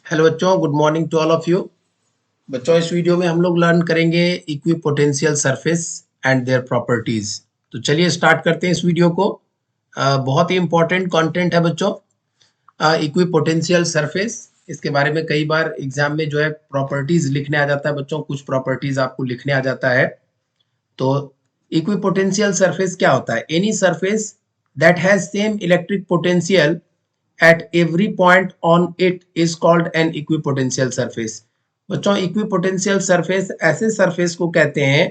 Hello बच्चों, good morning to all of you. बच्चों, इस वीडियो में हम लोग लर्न करेंगे equipotential surface and their properties. तो चलिए स्टार्ट करते हैं इस वीडियो को। बहुत ही इंपॉर्टेंट कंटेंट है बच्चों, इक्विपोटेंशियल सरफेस। इसके बारे में कई बार एग्जाम में जो है प्रॉपर्टीज लिखने आ जाता है बच्चों, कुछ प्रॉपर्टीज आपको लिखने आ जाता है। तो इक्विपोटेंशियल सरफेस क्या होता है? Any surface that has same electric potential at every point on it is called an equipotential surface। बच्चों, इक्विपोटेंशियल सरफेस ऐसे सरफेस को कहते हैं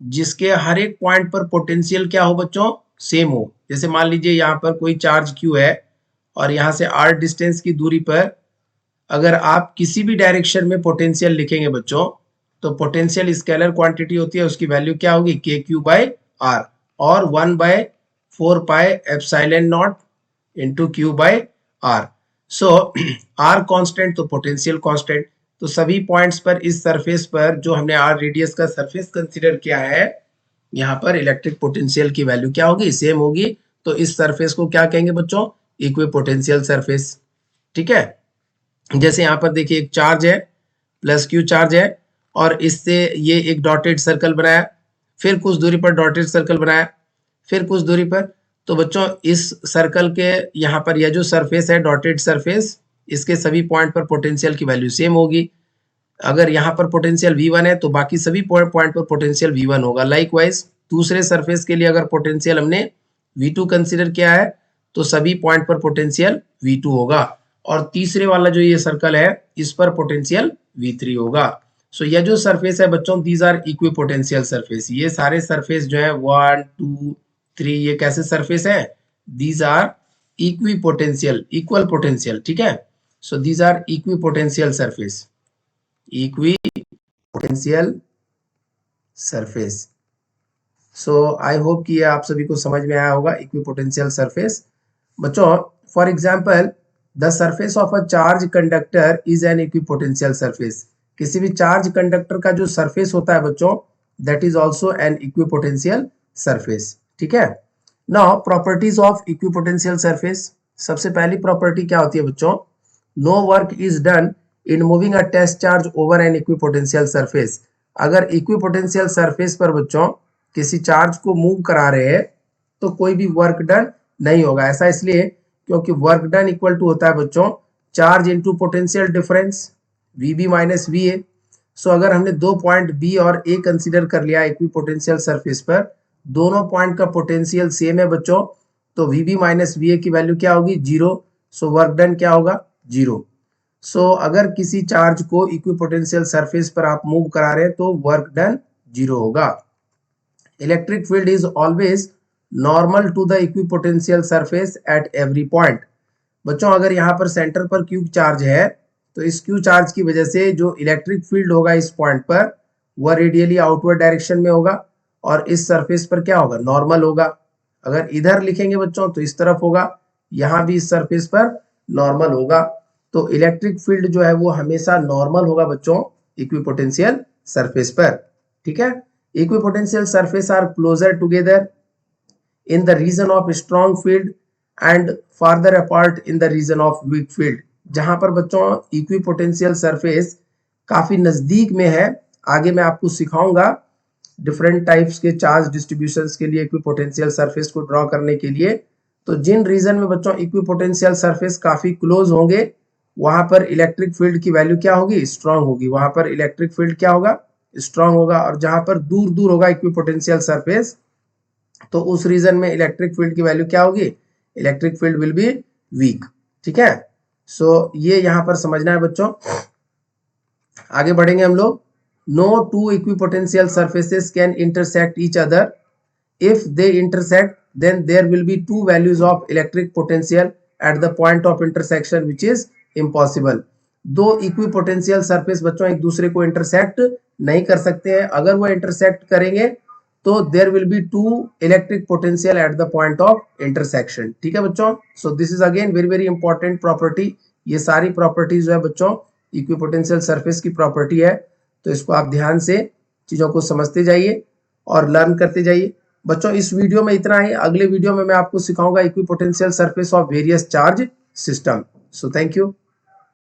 जिसके हर एक पॉइंट पर पोटेंशियल क्या हो बच्चों? सेम हो। जैसे मान लीजिए यहाँ पर कोई चार्ज q है और यहाँ से r डिस्टेंस की दूरी पर अगर आप किसी भी डायरेक्शन में पोटेंशियल लिखेंगे बच्चों, तो पोटेंशियल स्केलर क्वांटिटी होती है, उसकी वैल्यू क्या होगी? के क्यू बाई आर, और 1/4 pi epsilon naught into Q by R. So R constant तो पोटेंशियल कांस्टेंट। तो सभी पॉइंट्स पर इस सरफेस पर जो हमने आर रेडियस का सरफेस कंसीडर किया है, यहाँ पर इलेक्ट्रिक पोटेंशियल की वैल्यू क्या होगी? सेम होगी। तो इस सरफेस को क्या कहेंगे बच्चों? Equipotential surface. ठीक है। जैसे यहाँ पर देखिए एक चार्ज है, प्लस क्यू चार्ज है, और इससे ये एक डॉटेड सर्कल बनाया, फिर कुछ दूरी पर डॉटेड सर्कल बनाया, फिर कुछ दूरी पर। तो बच्चों, इस सर्कल के यहाँ पर यह जो सरफेस है डॉटेड सरफेस, इसके सभी पॉइंट पर पोटेंशियल की वैल्यू सेम होगी। अगर यहाँ पर पोटेंशियल V1 है तो बाकी सभी पॉइंट पर पोटेंशियल V1 होगा। लाइकवाइज दूसरे सरफेस के लिए अगर पोटेंशियल हमने V2 कंसीडर किया है तो सभी पॉइंट पर पोटेंशियल V2 होगा, और तीसरे वाला जो ये सर्कल है इस पर पोटेंशियल V3 होगा। सो यह जो सरफेस है बच्चों, दीज आर इक्विपोटेंशियल सरफेस। ये सारे सरफेस जो है 1 2 3, ये कैसे सरफेस है? These are equipotential, equal potential. ठीक है। So these are equipotential surface, equipotential surface. So I hope कि ये आप सभी को समझ में आया होगा इक्विपोटेंशियल सरफेस। बच्चों, for example the surface of a charge conductor is an equipotential surface. किसी भी चार्ज कंडक्टर का जो सरफेस होता है बच्चों, that is also an equipotential surface. ठीक है। Now properties of equipotential surface. सबसे पहली प्रॉपर्टी क्या होती है बच्चों? No work is done in moving a test charge over an equipotential surface. अगर इक्विपोटेंशियल सरफेस पर बच्चों किसी चार्ज को मूव करा रहे हैं तो कोई भी वर्क डन नहीं होगा। ऐसा इसलिए क्योंकि वर्क डन इक्वल टू होता है बच्चों charge into potential difference, VB minus VA। सो अगर हमने दो पॉइंट B और A कंसीडर कर लिया इक्विपोटेंशियल सरफेस पर, दोनों पॉइंट का पोटेंशियल सेम है बच्चों, तो VB माइनस VA की वैल्यू क्या होगी? 0। सो वर्क डन क्या होगा? 0। सो अगर किसी चार्ज को इक्विपोटेंशियल सरफेस पर आप मूव करा रहे हैं तो वर्क डन 0 होगा। Electric field is always normal to the equipotential surface at every point. बच्चों, अगर यहाँ पर सेंटर पर क्यू चार्ज है तो इस क्यू चार्ज की वजह से जो इलेक्ट्रिक फील्ड होगा इस पॉइंट पर वह रेडियली आउटवर्ड डायरेक्शन में होगा, और इस सरफेस पर क्या होगा? नॉर्मल होगा। अगर इधर लिखेंगे बच्चों तो इस तरफ होगा, यहाँ भी इस सरफेस पर नॉर्मल होगा। तो इलेक्ट्रिक फील्ड जो है वो हमेशा नॉर्मल होगा बच्चों इक्विपोटेंशियल सरफेस पर। ठीक है। Equipotential surface are closer together in the region of strong field and farther apart in the region of weak field। जहां पर बच्चों इक्विपोटेंशियल सरफेस काफी नजदीक में है, आगे मैं आपको सिखाऊंगा डिफरेंट टाइप्स के चार्ज डिस्ट्रीब्यूशंस के लिए इक्विपोटेंशियल सरफेस को ड्रॉ करने के लिए। तो जिन रीजन में बच्चों इक्विपोटेंशियल सरफेस काफी क्लोज होंगे वहां पर इलेक्ट्रिक फील्ड की वैल्यू क्या होगी? स्ट्रांग होगी। वहां पर इलेक्ट्रिक फील्ड क्या होगा? स्ट्रांग होगा। और जहां पर दूर दूर होगा इक्विपोटेंशियल सरफेस तो उस रीजन में इलेक्ट्रिक फील्ड की वैल्यू क्या होगी? Electric field will be weak. ठीक है। सो ये यहां पर समझना है बच्चों। आगे बढ़ेंगे हम लोग। No two equipotential surfaces can intersect each other. If they intersect then there will be two values of electric potential at the point of intersection which is impossible। दो इक्विपोटेंशियल सरफेस बच्चों एक दूसरे को इंटरसेक्ट नहीं कर सकते हैं। अगर वो इंटरसेक्ट करेंगे तो there will be two electric potential at the point of intersection. ठीक है बच्चों। So this is again very very important property. ये सारी प्रॉपर्टीज जो है बच्चों इक्विपोटेंशियल सरफेस की प्रॉपर्टी है, तो इसको आप ध्यान से चीजों को समझते जाइए और लर्न करते जाइए। बच्चों, इस वीडियो में इतना ही। अगले वीडियो में मैं आपको सिखाऊंगा equipotential surface of various charge system. So thank you.